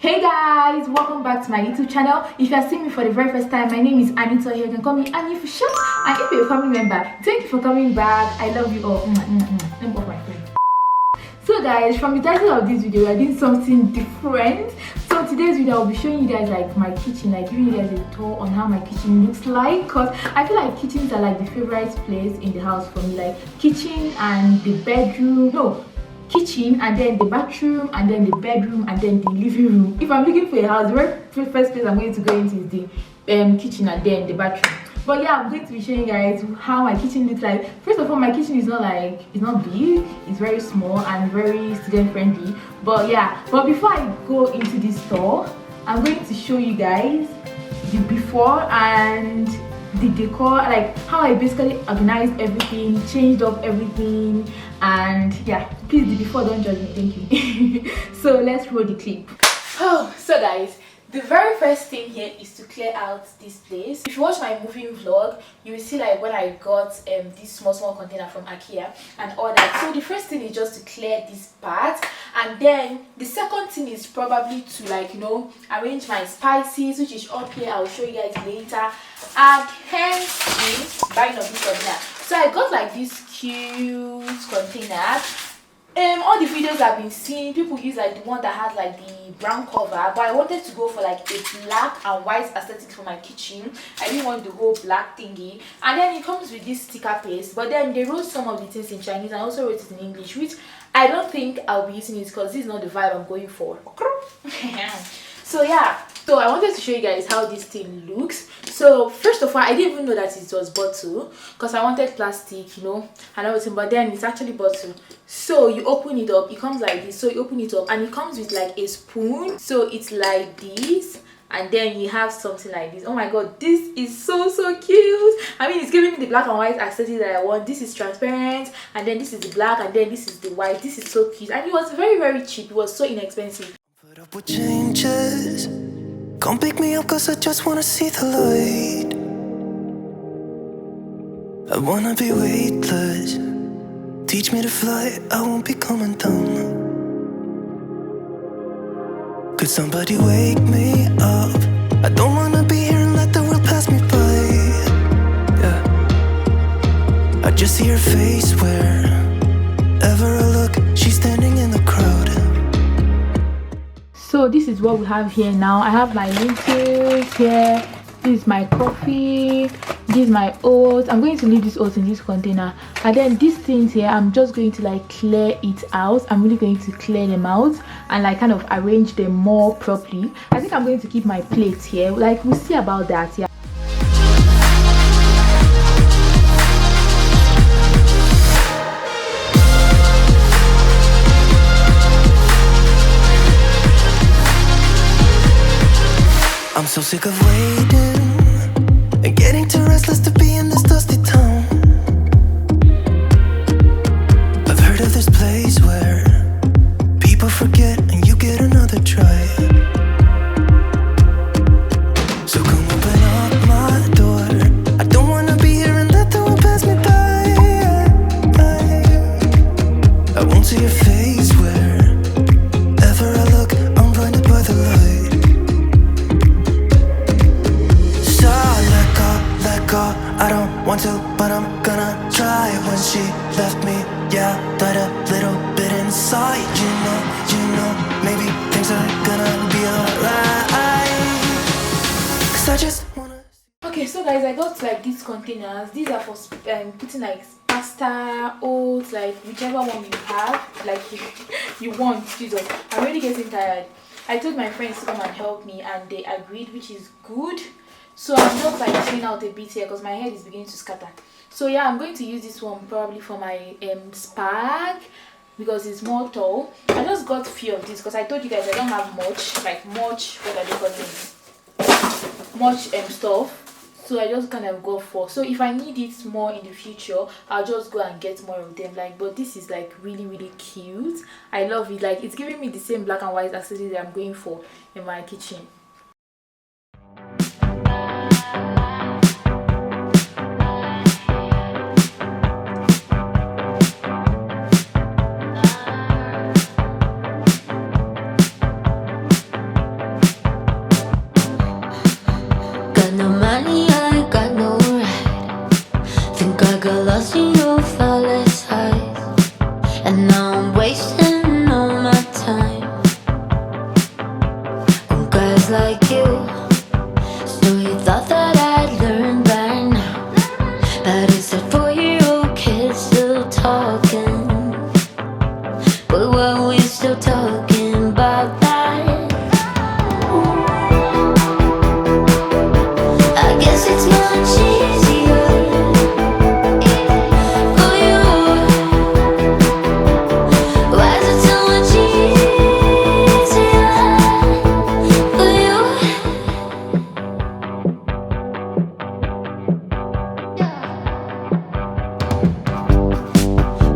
Hey guys, welcome back to my YouTube channel. If you are seeing me for the very first time, my name is Anita here. You can call me Annie for short. And if you're a family member, thank you for coming back. I love you all. Let me off my phone. So guys, from the title of this video, we are doing something different. So today's video, I'll be showing you guys like my kitchen, like giving you guys a tour on how my kitchen looks like. Cause I feel like kitchens are like the favorite place in the house for me. Like kitchen and the bedroom. No. Kitchen and then the bathroom and then the bedroom and then the living room. If I'm looking for a house, the very first place I'm going to go into is the kitchen and then the bathroom. But yeah, I'm going to be showing you guys how my kitchen looks like. First of all, my kitchen is not big, it's very small and very student friendly. But yeah, but before I go into this store, I'm going to show you guys the before and the decor, like how I basically organized everything, changed up everything, and yeah, please the before, don't judge me, thank you. So let's roll the clip. Oh, so guys, the very first thing here is to clear out this place. If you watch my moving vlog, you will see like when I got this small container from IKEA and all that. So the first thing is just to clear this part, and then the second thing is probably to like, you know, arrange my spices, which is up here. I'll show you guys later. And hence the buying of this container. So I got like this cute container. All the videos I've been seeing, people use like the one that has like the brown cover, but I wanted to go for like a black and white aesthetic for my kitchen. I didn't want the whole black thingy. And then it comes with this sticker paste, but then they wrote some of the things in Chinese and also wrote it in English, which I don't think I'll be using it because this is not the vibe I'm going for. So yeah, so I wanted to show you guys how this thing looks. So first of all, I didn't even know that it was bottle because I wanted plastic, you know, and everything, but then it's actually bottle. So you open it up, it comes like this. So you open it up and it comes with like a spoon. So it's like this, and then you have something like this. Oh my god, this is so cute. I mean, it's giving me the black and white aesthetic that I want. This is transparent, and then this is the black, and then this is the white. This is so cute, and it was very cheap. It was so inexpensive. Put up with changes. Come pick me up cause I just wanna see the light. I wanna be weightless. Teach me to fly, I won't be coming down. Could somebody wake me up? I don't wanna be here and let the world pass me by. Yeah. I just see her face wherever I look. She's standing in the crowd. So this is what we have here now. I have my lentils here. This is my coffee. This is my oats. I'm going to leave this oats in this container. And then these things here, I'm just going to like clear it out. I'm really going to clear them out and like kind of arrange them more properly. I think I'm going to keep my plates here. Like we'll see about that. Yeah. I'm so sick of waiting and getting too restless to be in this dusty town. I've heard of this place where people forget and you get another try. So come open up my door. I don't wanna be here and let the world pass me by. I won't see your face wherever I look. I'm blinded by the light. I don't want to, but I'm gonna try. When she left me, yeah, died a little bit inside. You know, maybe things are gonna be alright. Cause I just wanna. Okay, so guys, I got like these containers. These are for putting like pasta, oats, like whichever one you have, like you want. Jesus, I'm really getting tired. I told my friends to come and help me and they agreed, which is good. So I'm just like chilling out a bit here because my head is beginning to scatter. So yeah, I'm going to use this one probably for my spag because it's more tall. I just got a few of these because I told you guys I don't have much, what are they calling? Much stuff. So I just kind of go for. So if I need it more in the future, I'll just go and get more of them. Like, but this is like really cute. I love it. Like it's giving me the same black and white accessories that I'm going for in my kitchen. was like you. So you thought that I'd learned by now, but it's a 4-year-old kid still talking. But were we still talking about that? I guess it's much easier for you. Why is it so much easier for you?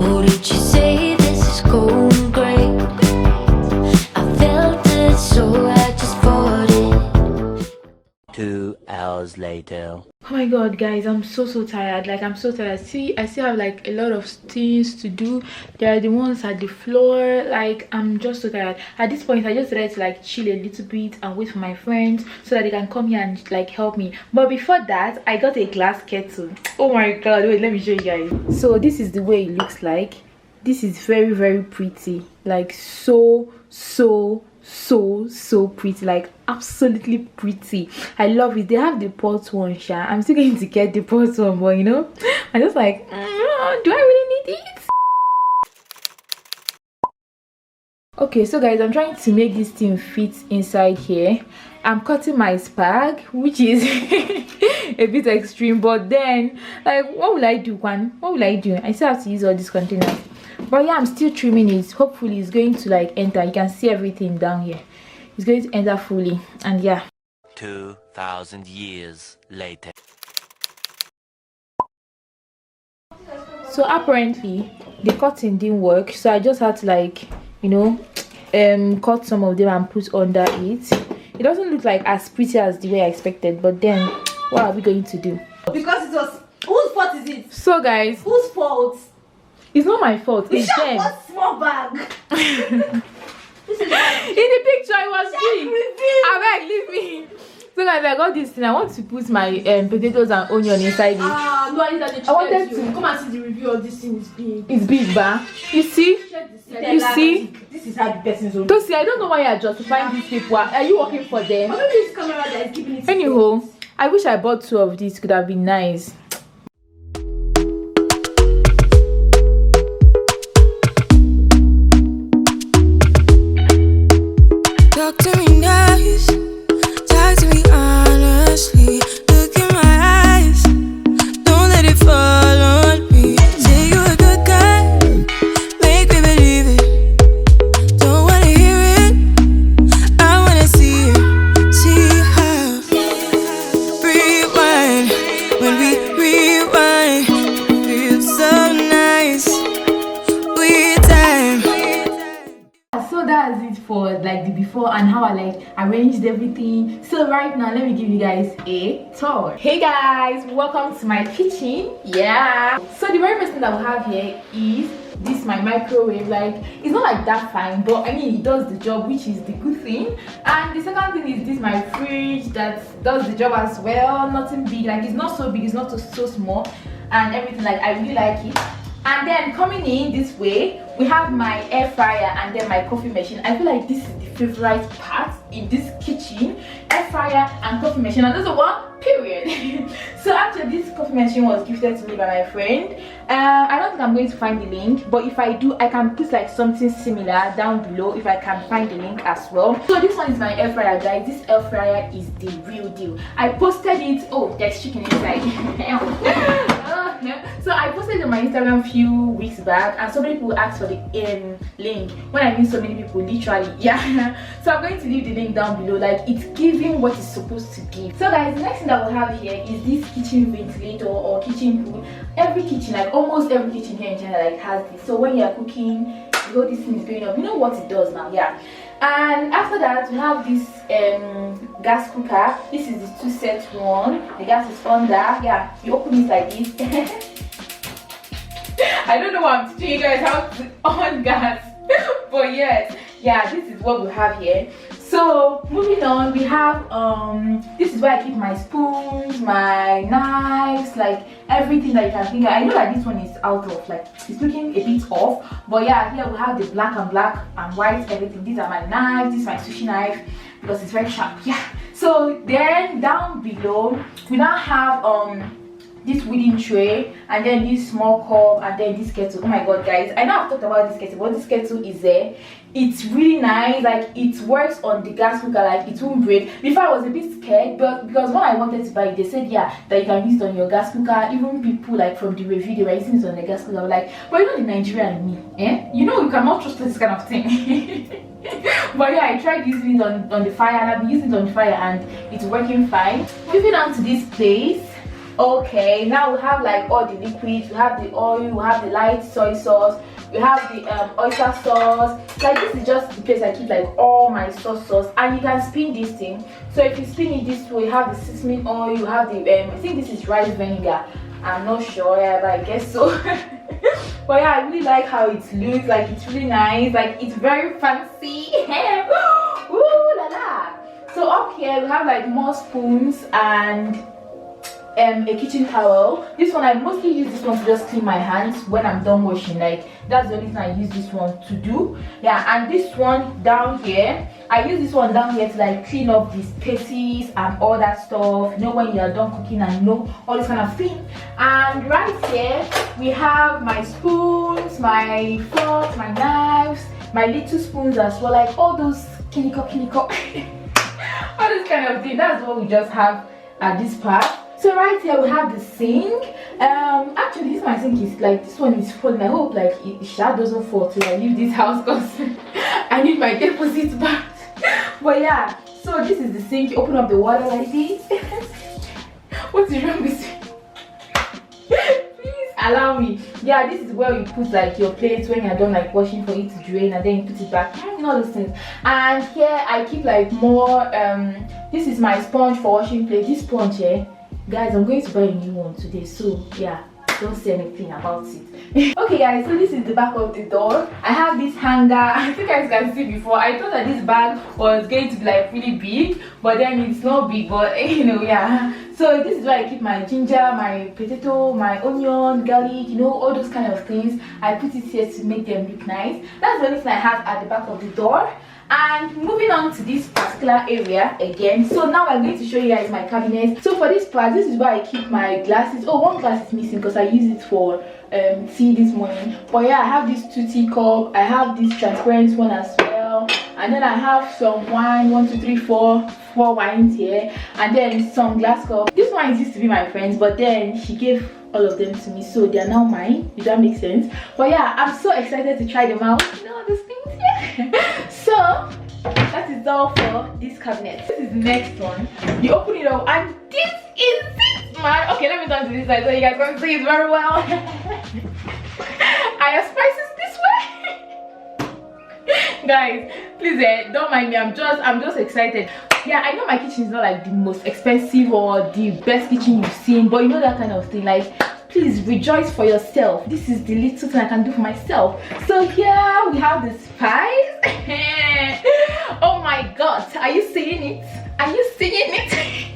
Oh, did you say this is going great? I felt it, so I just bought it. 2 hours later. Oh my god, guys, I'm so tired. Like, I'm so tired. See, I still have like a lot of things to do. There are the ones at the floor. Like, I'm just so tired. At this point, I just decided to like chill a little bit and wait for my friends so that they can come here and like help me. But before that, I got a glass kettle. Oh my god, wait, let me show you guys. So this is the way it looks like. This is very pretty. Like, so pretty, like absolutely pretty. I love it. They have the pot one, Sha. I'm still going to get the pot one, but you know, I'm just like, do I really need it? Okay, so guys, I'm trying to make this thing fit inside here. I'm cutting my spag, which is a bit extreme, but then like, what will I do, Kwan? What will I do? I still have to use all these containers. But yeah, I'm still trimming it. Hopefully it's going to like enter. You can see everything down here. It's going to enter fully. And yeah, 2,000 years later. so apparently the cutting didn't work, so I just had to like, you know, cut some of them and put under it. It doesn't look like as pretty as the way I expected, but then what are we going to do? Because it was, whose fault is it? So guys, Whose fault? it's not my fault, it's them. What small bag? This is In the picture it was big. reveal. I beg, leave me. So guys, I got this thing. I want to put my potatoes and onion inside it. No, I need that. I wanted to come and see the review of this thing. Is big. It's big, ba. You see? You see? This is how the person's own. Tosi, I don't know why you are justifying these people. Are you working for them? Maybe this camera that is keeping it. Anyhow, I wish I bought 2 of these. Could have been nice. Talk to me nice, talk to me honestly. Look in my eyes, don't let it fall on me. Say you're a good guy, make me believe it. Don't wanna hear it, I wanna see it. See how rewind, when we rewind, feels so nice. We time. So that's it for like the before and how I like arranged everything. So right now, let me give you guys a tour. Hey guys, welcome to my kitchen. Yeah, so the very first thing that we have here is this, my microwave. Like, it's not like that fine, but I mean it does the job, which is the good thing. And the second thing is this, my fridge, that does the job as well. Nothing big, like it's not so big, it's not so small, and everything. Like, I really like it. And then coming in this way, we have my air fryer and then my coffee machine. I feel like this is the favorite part in this kitchen: air fryer and coffee machine. And that's the one, period. So actually, this coffee machine was gifted to me by my friend. I don't think I'm going to find the link, but if I do, I can put like something similar down below if I can find the link as well. So this one is my air fryer, guys. This air fryer is the real deal. I posted it. Oh, there's chicken inside. So I posted it on my Instagram a few weeks back, and so many people asked for the link. When I mean so many people, literally, yeah. So I'm going to leave the link down below. Like, it's giving what it's supposed to give. So guys, the next thing that we'll have here is this kitchen ventilator or kitchen hood. Every kitchen, like almost every kitchen here in China, like has this. So when you're cooking, you know this thing is going up. You know what it does now, yeah. And after that, we have this gas cooker. This is the 2-set one. The gas is under. Yeah, you open it like this. I don't know why I'm teaching you guys how to on gas, but yes, yeah, this is what we have here. So moving on, we have this is where I keep my spoons, my knives, like everything that you can think of. I know that this one is out of, like, it's looking a bit off, but yeah, here we have the black and white everything. These are my knives, this is my sushi knife, because it's very sharp. Yeah. So then down below we now have this wooden tray, and then this small cup, and then this kettle. Oh my god, guys, I know I've talked about this kettle, but this kettle is there. It's really nice. Like, it works on the gas cooker, like it won't break. Before I was a bit scared, but because when I wanted to buy it, they said yeah, that you can use it on your gas cooker. Even people like from the review, they were using it on the gas cooker. I was like, but you know the Nigerian me, you know you cannot trust this kind of thing. But yeah, I tried using it on the fire, and I've been using it on the fire, and it's working fine. Moving on to this place. Okay, now we have like all the liquids. We have the oil, we have the light soy sauce, we have the oyster sauce. Like, this is just the place I keep like all my sauce, and you can spin this thing. So if you spin it this way, you have the seasoning oil, you have the I think this is rice vinegar, I'm not sure, yeah, but I guess so. But yeah, I really like how it looks. Like, it's really nice, like it's very fancy. Ooh la la. So up here we have like more spoons and a kitchen towel. This one, I mostly use this one to just clean my hands when I'm done washing. Like, that's the only thing I use this one to do. Yeah, and this one down here, I use this one down here to like clean up the spaces and all that stuff, you know, when you are done cooking, and you know, all this kind of thing. And right here we have my spoons, my forks, my knives, my little spoons as well, like all those kiniko all this kind of thing. That's what we just have at this part. So right here we have the sink. Actually this my sink is like, this one is falling. I hope like it doesn't fall till I leave this house, because I need my deposit back. But yeah, so this is the sink. You open up the water like this. What is wrong with me? Please allow me. Yeah, this is where you put like your plates when you're done like washing, for it to drain, and then you put it back, you know, those things. And here I keep like more this is my sponge for washing plates. This sponge here, guys, I'm going to buy a new one today, so yeah, don't say anything about it. Okay guys, so this is the back of the door. I have this hanger. I think you guys can see before, I thought that this bag was going to be like really big, but then it's not big, but you know, yeah. So this is where I keep my ginger, my potato, my onion, garlic, you know, all those kind of things. I put it here to make them look nice. That's the only thing I have at the back of the door. And moving on to this particular area again, so now I'm going to show you guys my cabinet. So for this part, this is where I keep my glasses. Oh, one glass is missing because I use it for tea this morning. But yeah, I have this 2 teacup, I have this transparent one as well, and then I have some wine, 1 2 3 4 wines here, and then some glass cup. This one used to be my friend's, but then she gave all of them to me, so they are now mine, if that makes sense. But yeah, I'm so excited to try them out, you know, those things here. So that is all for this cabinet. This is the next one. You open it up, and this is it, man. Okay, let me turn to this side so you guys can see it very well. I have spices this way. Guys, please don't mind me, I'm just excited. Yeah, I know my kitchen is not like the most expensive or the best kitchen you've seen, but you know, that kind of thing. Like, please rejoice for yourself. This is the little thing I can do for myself. So here we have the spice. Oh my god, are you seeing it? Are you seeing it?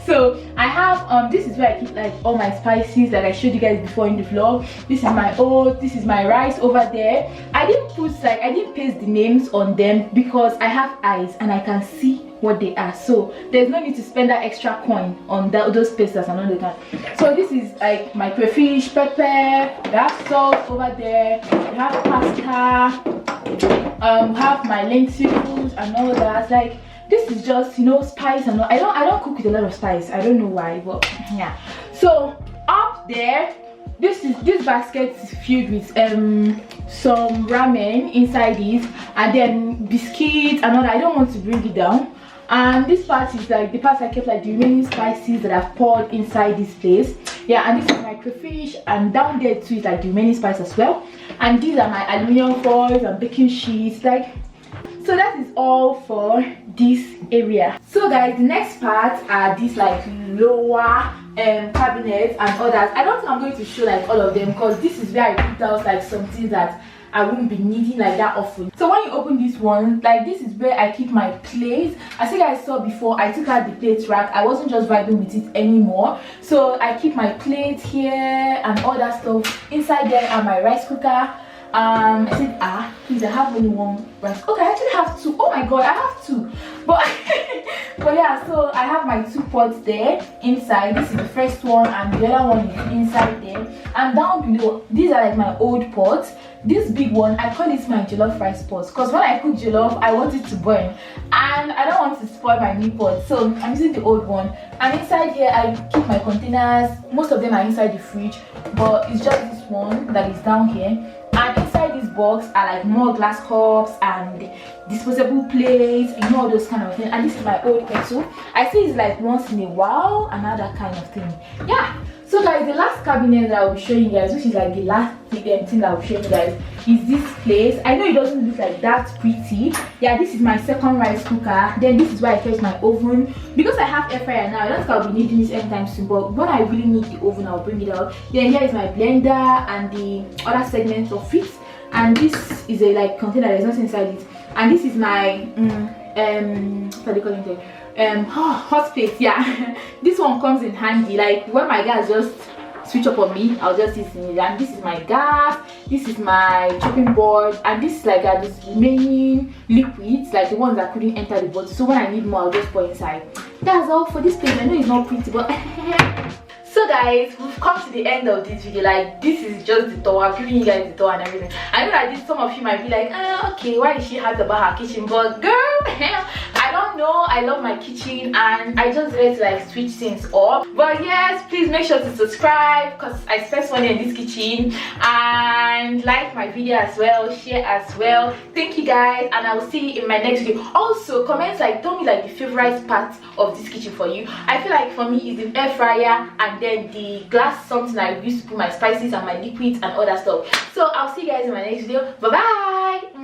So I have this is where I keep like all my spices that I showed you guys before in the vlog. This is my oat, this is my rice over there. I didn't paste the names on them because I have eyes and I can see what they are, so there's no need to spend that extra coin on those pastes and all that. So this is like my crayfish, pepper, we have salt over there, we have pasta, we have my lentils and all that. Like, this is just, you know, spice and all. I don't cook with a lot of spice. I don't know why, but yeah. So up there, this basket is filled with some ramen inside it, and then biscuits and all that. I don't want to bring it down. And this part is like the part I kept like the remaining spices that I've poured inside this place. Yeah, and this is my crayfish, and down there too is like the remaining spice as well. And these are my aluminium foils and baking sheets. Like, so that is all for this area. So guys, the next part are these like lower cabinets and all that. I don't think I'm going to show like all of them because this is where I picked out like some things that I won't be needing like that often. So when you open this one, like, this is where I keep my plates. As you guys saw before, I took out the plate rack. I wasn't just vibing with it anymore, so I keep my plates here and all that stuff. Inside there are my rice cooker. I said, please, I have only one rice. Okay, I actually have 2. Oh my god, I have two. But but yeah, so I have my 2 pots there inside. This is the first one and the other one is inside there. And down below, these are like my old pots. This big one, I call it my jollof rice pot, because when I cook jollof, I want it to burn and I don't want to spoil my new pot, so I'm using the old one. And inside here I keep my containers. Most of them are inside the fridge, but it's just this one that is down here. And inside this box are like more glass cups and disposable plates, you know, all those kind of things. And this is my old kettle. I see it's like once in a while, another kind of thing. Yeah. So guys, the last cabinet that I'll be showing you guys, which is like the last thing that I'll show you guys, is this place. I know it doesn't look like that pretty. Yeah, this is my second rice cooker. Then this is where I kept my oven. Because I have air fryer now, I don't think I'll be needing this anytime soon, but when I really need the oven, I'll bring it out. Then here is my blender and the other segments of it. And this is a like container, there's nothing inside it. And this is my what do you call it? Hot plate. Yeah. This one comes in handy, like when my gas just switch up on me, I'll just use it. And this is my gas, this is my chopping board, and this is like this remaining liquids, like the ones that couldn't enter the bottle, so when I need more I'll just pour inside. That's all for this place. I know it's not pretty, but so guys, we've come to the end of this video. Like, this is just the tour. I'm giving you guys the tour and everything. I know that some of you might be like, okay, why is she hyped about her kitchen? But girl, I don't know, I love my kitchen and I just wanted to like switch things up. But yes, please make sure to subscribe because I spent money in this kitchen, and like my video as well, share as well. Thank you guys, and I will see you in my next video. Also comment, like, tell me like the favorite part of this kitchen for you. I feel like for me is the air fryer and then the glass, something I used to put my spices and my liquids and all that stuff. So I'll see you guys in my next video. Bye bye.